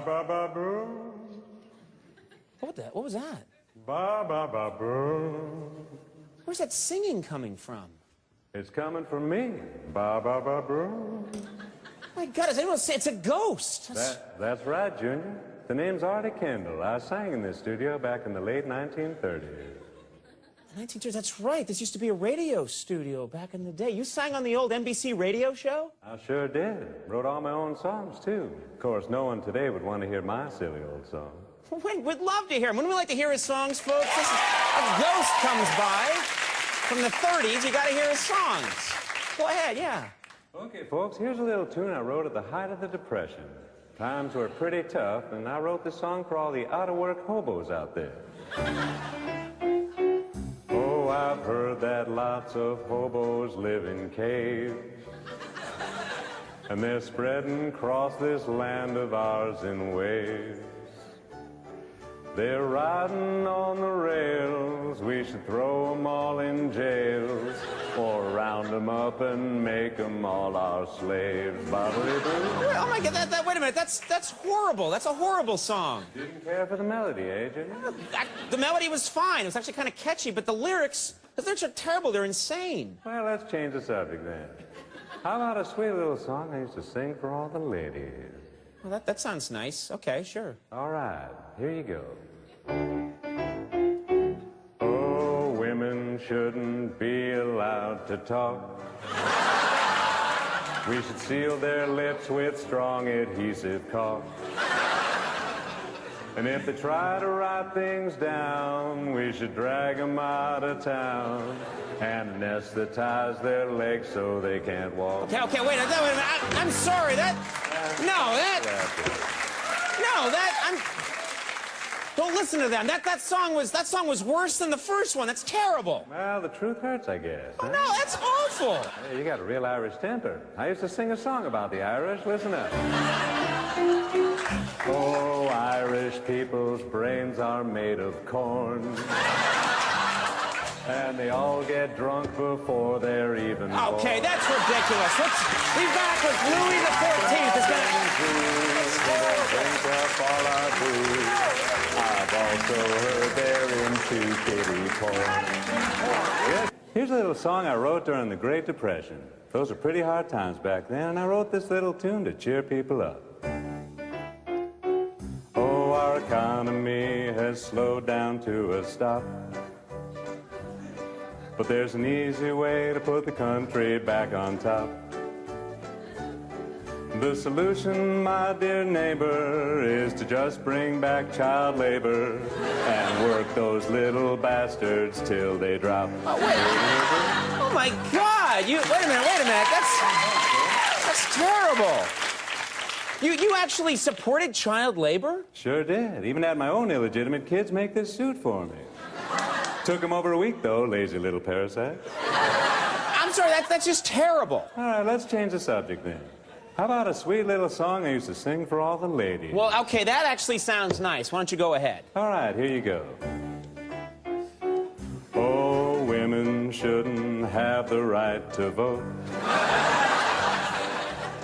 Ba-ba-ba-boo. What was that? Ba-ba-ba-boo. Where's that singing coming from? It's coming from me. Ba-ba-ba-boo. My God, is anyone say it's a ghost? That's right, Junior. The name's Artie Kendal. I sang in this studio back in the late 1930s. 1930s, that's right. This used to be a radio studio back in the day. You sang on the old NBC radio show? I sure did. Wrote all my own songs, too. Of course, no one today would want to hear my silly old song. We'd love to hear him. Wouldn't we like to hear his songs, folks? A ghost comes by from the 30s. You got to hear his songs. Go ahead, yeah. Okay, folks, here's a little tune I wrote at the height of the Depression. Times were pretty tough, and I wrote this song for all the out-of-work hobos out there. Oh, I've heard that lots of hobos live in caves, and they're spreading across this land of ours in waves. They're riding on the rails, we should throw them all in jails, or round them up and make them all our slaves. Oh my God, wait a minute, that's horrible. That's a horrible song. Didn't care for the melody, eh, Junior? The melody was fine. It was actually kind of catchy, but the lyrics are terrible. They're insane. Well, let's change the subject then. How about a sweet little song I used to sing for all the ladies? Well, that sounds nice. Okay, sure. All right, here you go. Oh, women shouldn't be allowed to talk. We should seal their lips with strong adhesive caulk. And if they try to write things down, we should drag them out of town and anesthetize their legs so they can't walk. Okay, wait a minute. I'm sorry, don't listen to them. That song was worse than the first one. That's terrible. Well, the truth hurts, I guess. Oh, no, that's awful. Hey, you got a real Irish temper. I used to sing a song about the Irish. Listen up. Oh, Irish people's brains are made of corn, and they all get drunk before they're even born. Okay, that's ridiculous. Let's be back with Louis XIV. Drink up all our booze. I've also heard they're into kitty porn. Yeah. Here's a little song I wrote during the Great Depression. Those were pretty hard times back then, and I wrote this little tune to cheer people up. Oh, our economy has slowed down to a stop, but there's an easy way to put the country back on top. The solution, my dear neighbor, is to just bring back child labor and work those little bastards till they drop. Oh, wait. Oh, my God. Wait a minute. That's terrible. You actually supported child labor? Sure did. Even had my own illegitimate kids make this suit for me. Took them over a week, though, lazy little parasites. I'm sorry, that's just terrible. All right, let's change the subject then. How about a sweet little song I used to sing for all the ladies? Well, okay, that actually sounds nice. Why don't you go ahead? All right, here you go. Oh, women shouldn't have the right to vote.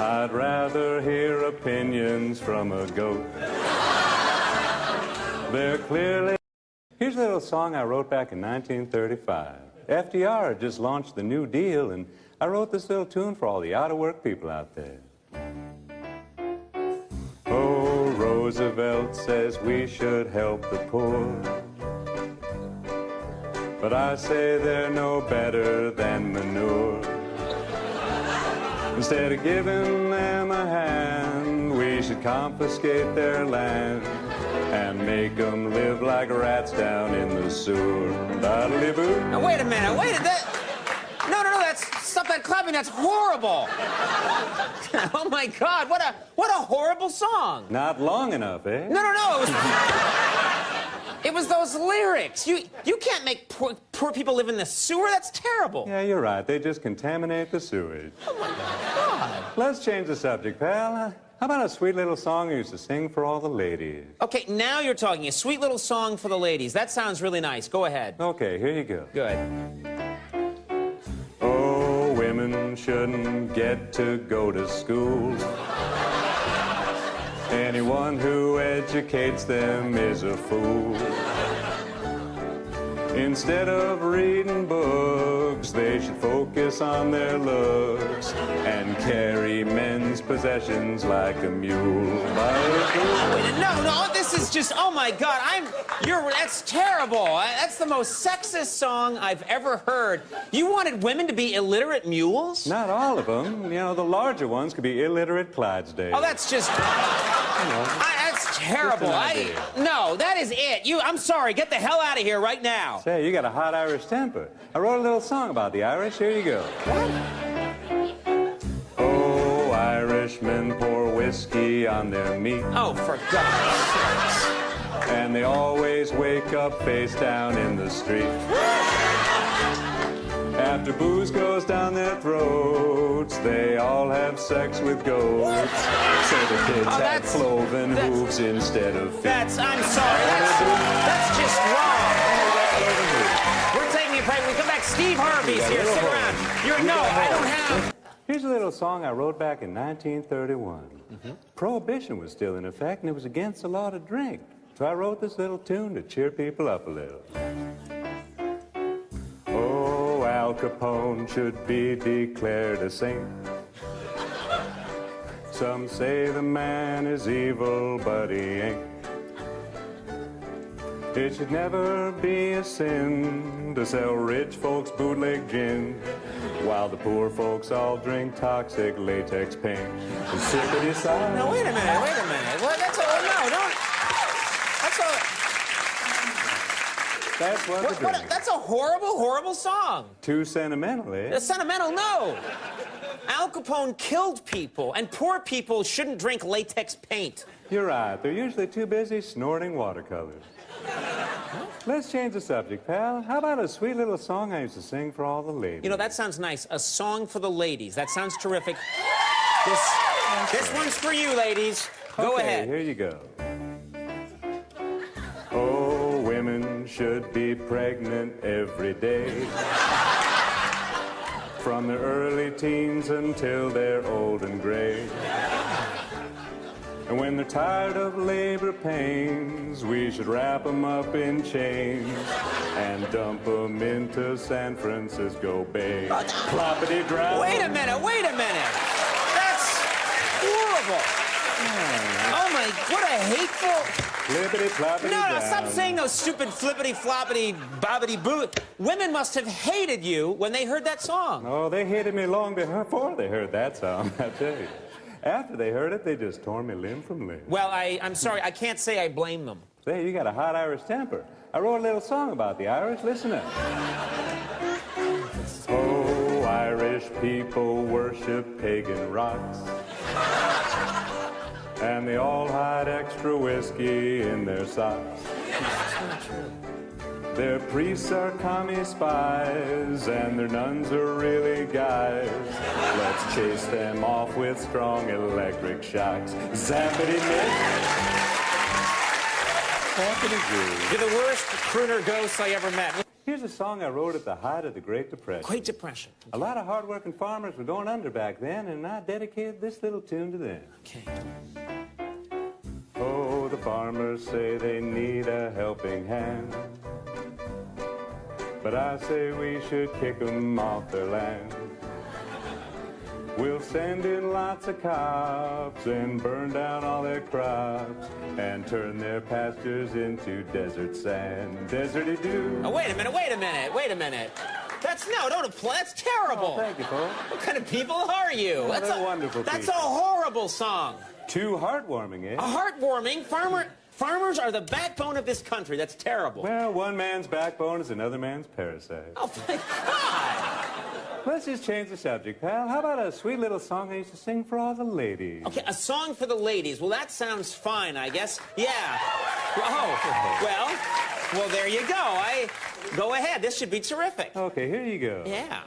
I'd rather hear opinions from a goat. They're clearly... Here's a little song I wrote back in 1935. FDR had just launched the New Deal, and I wrote this little tune for all the out-of-work people out there. Oh, Roosevelt says we should help the poor, but I say they're no better than manure. Instead of giving them a hand, we should confiscate their land and make them live like rats down in the sewer. Now, wait a minute. No, stop that clapping. That's horrible. Oh, my God. What a horrible song. Not long enough, eh? No. It was those lyrics. You can't make poor people live in the sewer. That's terrible. Yeah, you're right. They just contaminate the sewage. Oh, my God. Let's change the subject, pal. How about a sweet little song I used to sing for all the ladies? Okay, now you're talking. A sweet little song for the ladies. That sounds really nice. Go ahead. Okay, here you go. Good. Oh, women shouldn't get to go to school. Anyone who educates them is a fool. Instead of reading books, they should focus on their looks and carry men's possessions like a mule. No, this is just, oh my God, that's terrible. That's the most sexist song I've ever heard. You wanted women to be illiterate mules? Not all of them. You know, the larger ones could be illiterate Clydesdales. Oh, that's just, that's terrible. No, that is it. I'm sorry, get the hell out of here right now. Say, you got a hot Irish temper. I wrote a little song about the Irish. Here you go. What? Oh, Irishmen pour whiskey on their meat. Oh, for God's sakes. And they always wake up face down in the street. After booze goes down their throats, they all have sex with goats. So the kids have cloven hooves instead of feet. I'm sorry, that's just wrong. We're taking a break. When we come back, Steve Harvey's here. Sit around. I don't have... Here's a little song I wrote back in 1931. Prohibition was still in effect, and it was against the law to drink. So I wrote this little tune to cheer people up a little. Oh, Al Capone should be declared a saint. Some say the man is evil, but he ain't. It should never be a sin to sell rich folks bootleg gin, while the poor folks all drink toxic latex paint. And sippity side. No, wait a minute. What? That's all. No, don't. That's all. That's what That's a horrible, horrible song. Too sentimental, eh? Sentimental, no. Al Capone killed people, and poor people shouldn't drink latex paint. You're right. They're usually too busy snorting watercolors. Let's change the subject, pal. How about a sweet little song I used to sing for all the ladies? You know, that sounds nice. A song for the ladies. That sounds terrific. This one's for you, ladies. Go ahead. Here you go. Oh, women should be pregnant every day. From their early teens until they're old and gray. And when they're tired of labor pains, we should wrap them up in chains and dump them into San Francisco Bay. Ploppity drown. Wait a minute. That's horrible. Oh my, what a hateful... Flippity floppity No, stop saying those stupid flippity floppity bobbity boo. Women must have hated you when they heard that song. Oh, they hated me long before they heard that song, I tell you. After they heard it, they just tore me limb from limb. Well, I'm sorry, I can't say I blame them. Say, you got a hot Irish temper. I wrote a little song about the Irish. Listen up. Oh, Irish people worship pagan rocks. And they all hide extra whiskey in their socks. That's not true. Their priests are commie spies, and their nuns are really guys. Let's chase them off with strong electric shocks. Zappity-mitt. Zappity-zoo. You're the worst crooner ghost I ever met. Here's a song I wrote at the height of the Great Depression. Great Depression. A lot of hard-working farmers were going under back then, and I dedicated this little tune to them. Okay. Oh, the farmers say they need a helping hand, but I say we should kick them off their land. We'll send in lots of cops and burn down all their crops and turn their pastures into desert sand. Deserty-doo. Oh, wait a minute. Don't apply. That's terrible. Oh, thank you, Paul. What kind of people are you? Oh, that's they're wonderful That's people. a horrible song. Too heartwarming, eh? A heartwarming Farmers are the backbone of this country. That's terrible. Well, one man's backbone is another man's parasite. Oh, thank God. Let's just change the subject, pal. How about a sweet little song I used to sing for all the ladies? Okay, a song for the ladies. Well, that sounds fine, I guess. Yeah. Oh, well, there you go. Go ahead. This should be terrific. Okay, here you go. Yeah.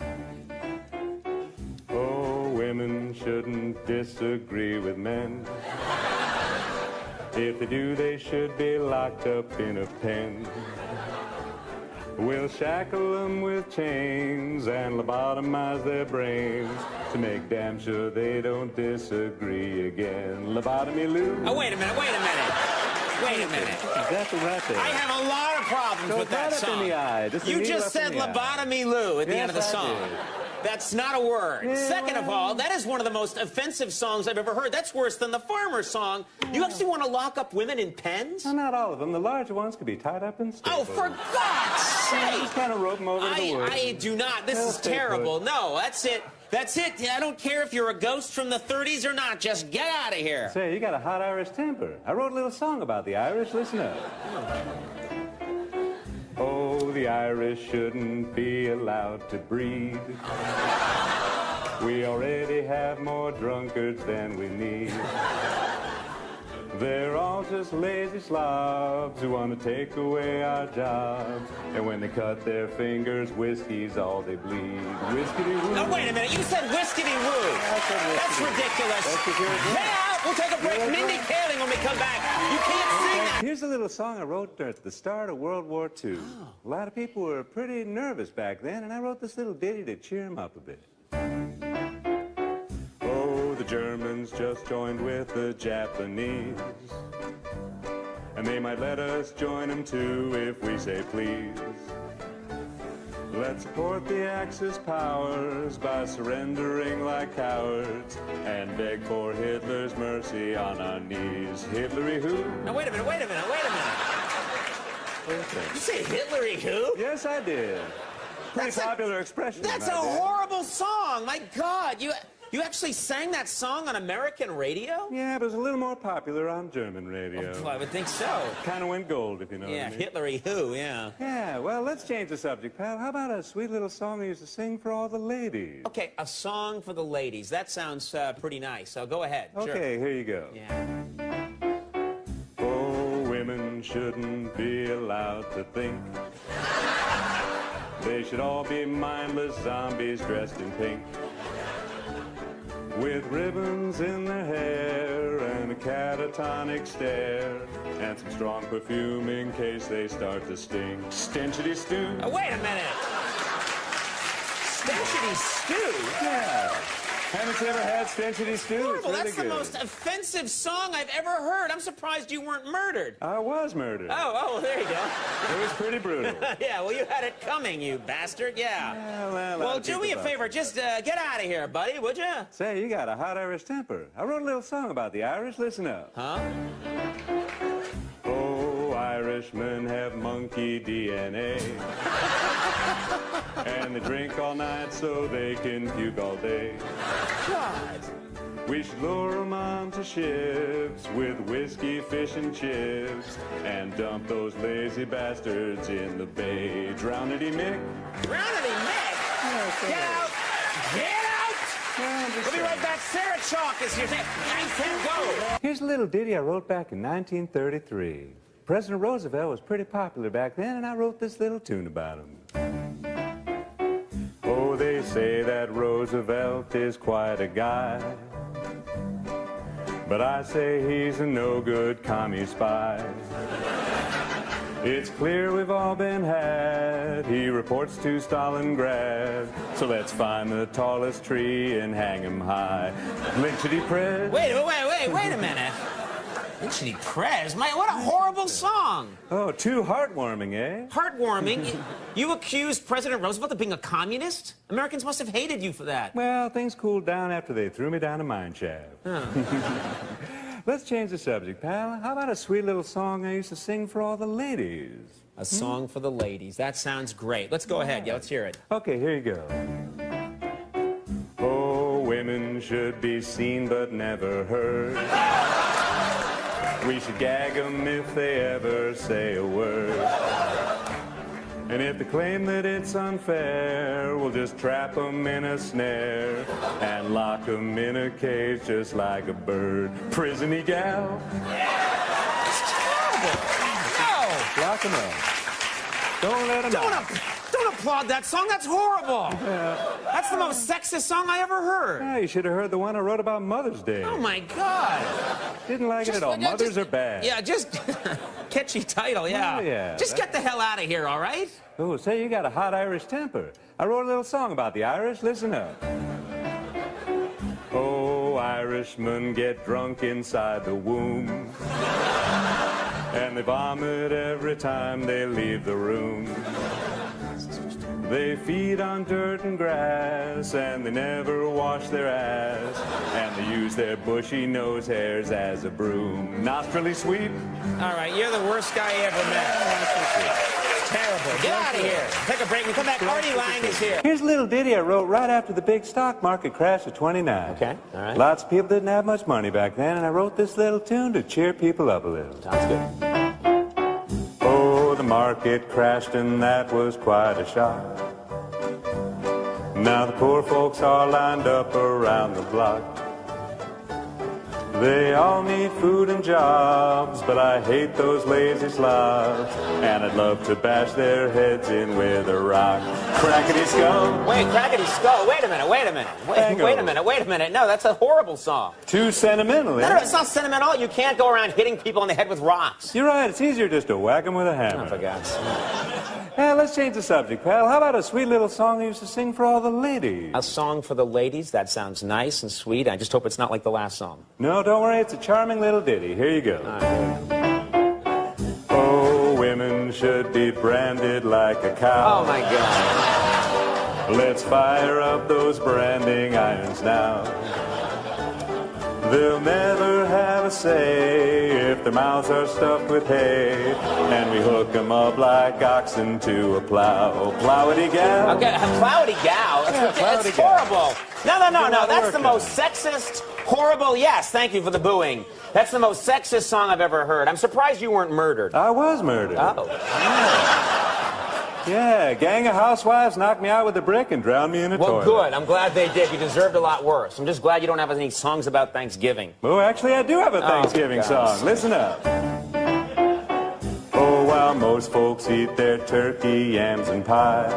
Oh, women shouldn't disagree with men. If they do, they should be locked up in a pen. We'll shackle them with chains and lobotomize their brains to make damn sure they don't disagree again. Lobotomy Lou. Oh, wait a minute, wait a minute. Wait a minute. Exactly right there. I have a lot of problems with that song. In the eye. You just said lobotomy Lou at the end of the song. That's not a word. Yeah. Second of all, that is one of the most offensive songs I've ever heard. That's worse than the Farmer song. You actually want to lock up women in pens? Well, not all of them. The larger ones could be tied up and stapled. Oh, for God's sake! Just kind of rope them over to the woods. I do not. This is terrible. No, that's it. That's it. I don't care if you're a ghost from the 30s or not. Just get out of here. Say, you got a hot Irish temper. I wrote a little song about the Irish. Listen up. Oh, the Irish shouldn't be allowed to breed. We already have more drunkards than we need. They're all just lazy slobs who want to take away our jobs. And when they cut their fingers, whiskey's all they bleed. Whiskity-woo. Oh, wait a minute. You said whiskity-woo. That's ridiculous. Get out. We'll take a break. Mindy Kaling when we come back. You can't sing that. Here's a little song I wrote at the start of World War II. A lot of people were pretty nervous back then, and I wrote this little ditty to cheer them up a bit. The Germans just joined with the Japanese, and they might let us join them too if we say please. Let's support the Axis powers by surrendering like cowards and beg for Hitler's mercy on our knees. Hitlery who? Now wait a minute, wait a minute, wait a minute. You say Hitlery who? Yes, I did. Pretty popular expression. That's a horrible song. My God, you actually sang that song on American radio? Yeah, but it was a little more popular on German radio. Oh, I would think so. Kind of went gold, if you know what I mean. Yeah, Hitlery who, yeah. Yeah, well, let's change the subject, pal. How about a sweet little song I used to sing for all the ladies? Okay, a song for the ladies. That sounds pretty nice. So go ahead. Okay, sure. Here you go. Yeah. Oh, women shouldn't be allowed to think. They should all be mindless zombies dressed in pink, with ribbons in their hair and a catatonic stare and some strong perfume in case they start to stink. Stenchity stew. Oh, wait a minute. Stenchity stew? Yeah. Haven't you ever had stenchity stew? Horrible. It's really That's good. The most offensive song I've ever heard. I'm surprised you weren't murdered. I was murdered. Oh, there you go. It was pretty brutal. Yeah, well, you had it coming, you bastard. Yeah. Well, do me a favor. Just get out of here, buddy, would you? Say, you got a hot Irish temper. I wrote a little song about the Irish. Listen up. Huh? Oh, Irishmen have monkey DNA. And they drink all night so they can puke all day. God. We should lure them onto ships with whiskey, fish, and chips and dump those lazy bastards in the bay. Drownity Mick. Drownity Mick? Get out! Get out! We'll be right back. Sarah Chalk is here. I can't go. Here's a little ditty I wrote back in 1933. President Roosevelt was pretty popular back then, and I wrote this little tune about him. Oh, they say that Roosevelt is quite a guy, but I say he's a no-good commie spy. It's clear we've all been had. He reports to Stalingrad, so let's find the tallest tree and hang him high. Lynchity Prez. Wait a minute. Lynchity Prez? What a horrible song. Oh, too heartwarming, eh? Heartwarming? You accused President Roosevelt of being a communist? Americans must have hated you for that. Well, things cooled down after they threw me down a mine shaft. Oh. Let's change the subject, pal. How about a sweet little song I used to sing for all the ladies? A song for the ladies. That sounds great. Let's go ahead. Yeah, let's hear it. Okay, here you go. Oh, women should be seen but never heard. We should gag them if they ever say a word. And if they claim that it's unfair, we'll just trap them in a snare and lock them in a cage just like a bird. Prison-y gal. It's terrible. No. Lock them up. Don't let them out. Don't applaud that song. That's horrible. Yeah. That's the most sexist song I ever heard. Yeah, you should have heard the one I wrote about Mother's Day. Oh, my God. Didn't like it at all. Mothers are bad. Yeah, just catchy title, yeah. Oh, yeah. Just get the hell out of here, all right? Oh, say, you got a hot Irish temper. I wrote a little song about the Irish. Listen up. Oh, Irishmen get drunk inside the womb. And they vomit every time they leave the room. They feed on dirt and grass, and they never wash their ass, and they use their bushy nose hairs as a broom. Nostrily sweet. All right, you're the worst guy I ever met. Terrible. Get out of here. Take a break. We come back. Artie Lang is here. Here's a little ditty I wrote right after the big stock market crash of '29. Okay, all right. Lots of people didn't have much money back then, and I wrote this little tune to cheer people up a little. Sounds good. Oh, the market crashed, and that was quite a shock. Now the poor folks are lined up around the block. They all need food and jobs, but I hate those lazy slobs, and I'd love to bash their heads in with a rock. Crackety skull. Wait, Crackety Skull. Wait a minute. Wait a minute. No, that's a horrible song. Too sentimental, No, it's not sentimental. You can't go around hitting people in the head with rocks. You're right. It's easier just to whack them with a hammer. Oh, for God's sake. Yeah, let's change the subject, pal. How about a sweet little song you used to sing for all the ladies? A song for the ladies? That sounds nice and sweet. I just hope it's not like the last song. No, don't worry. It's a charming little ditty. Here you go. Oh, women should be branded like a cow. Oh, my God. Let's fire up those branding irons now. They'll never have a say if their mouths are stuffed with hay, and we hook them up like oxen to a plow. Plowity gal. Okay, plowity gal. It's horrible. No. That's the most sexist, horrible. Yes, thank you for the booing. That's the most sexist song I've ever heard. I'm surprised you weren't murdered. I was murdered. Oh. Yeah, a gang of housewives knocked me out with a brick and drowned me in a toilet. Well, good. I'm glad they did. You deserved a lot worse. I'm just glad you don't have any songs about Thanksgiving. Oh, actually, I do have a Thanksgiving song. Listen up. Oh, while most folks eat their turkey, yams, and pie,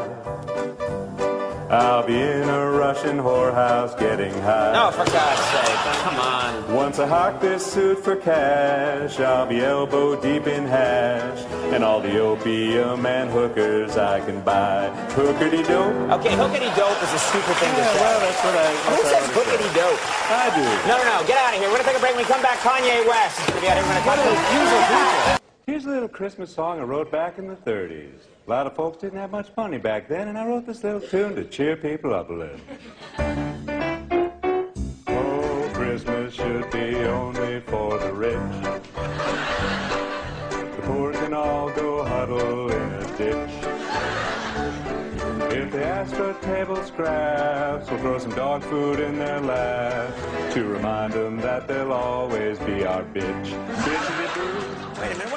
I'll be in a Russian whorehouse getting high. Oh, for God's sake. Come on. Once I hawk this suit for cash, I'll be elbow deep in hash, and all the opium and hookers I can buy. Hookity-dope. Okay, hookity-dope is a stupid thing to say. Well, that's what I... Who says hookity-dope? I do. No. Get out of here. We're going to take a break. When we come back, Kanye West is going to be out here. We're going to talk about... Here's a little Christmas song I wrote back in the 30s. A lot of folks didn't have much money back then, and I wrote this little tune to cheer people up a little. Oh, Christmas should be only for the rich. The poor can all go huddle in a ditch. If they ask for table scraps, we'll throw some dog food in their laps to remind them that they'll always be our bitch. Bitch-a-doo. Wait a minute.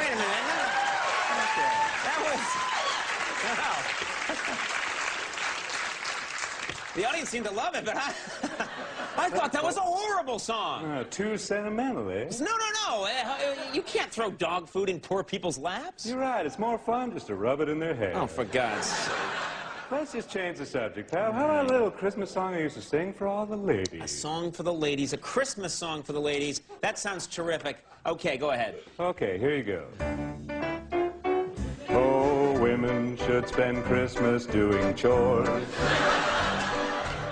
The audience seemed to love it, but I thought that was a horrible song. Too sentimental, eh? No. You can't throw dog food in poor people's laps. You're right. It's more fun just to rub it in their hair. Oh, for God's sake. Let's just change the subject, pal. How about a little Christmas song I used to sing for all the ladies? A song for the ladies, a Christmas song for the ladies. That sounds terrific. Okay, go ahead. Okay, here you go. Oh, women should spend Christmas doing chores,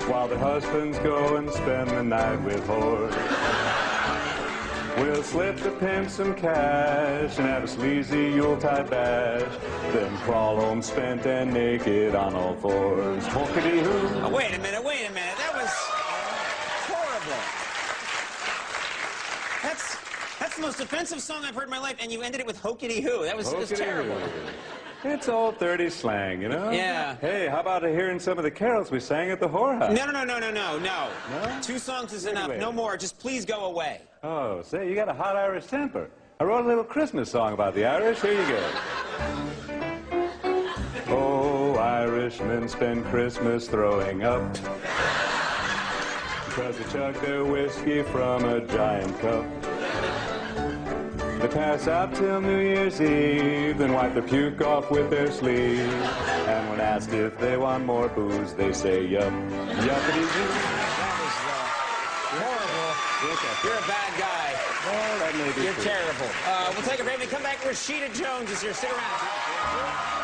while their husbands go and spend the night with whores. We'll slip the pimp some cash and have a sleazy Yuletide bash, then crawl home spent and naked on all fours. Hookity-hoo. Oh, wait a minute. That was horrible. That's the most offensive song I've heard in my life, and you ended it with hookity-hoo. That was terrible. It's old 30s slang, you know? Yeah. Hey, how about hearing some of the carols we sang at the whorehouse? No. No? 2 songs is enough. Anyway. No more. Just please go away. Oh, say, you got a hot Irish temper. I wrote a little Christmas song about the Irish. Here you go. Oh, Irishmen spend Christmas throwing up, because they chug their whiskey from a giant cup. They pass out till New Year's Eve, then wipe their puke off with their sleeve. And when asked if they want more booze, they say yup, yuppity-doo. Horrible. You're a bad guy. Well, that may be You're true. terrible. We'll take a break. When we come back, Rashida Jones is here. Stick around.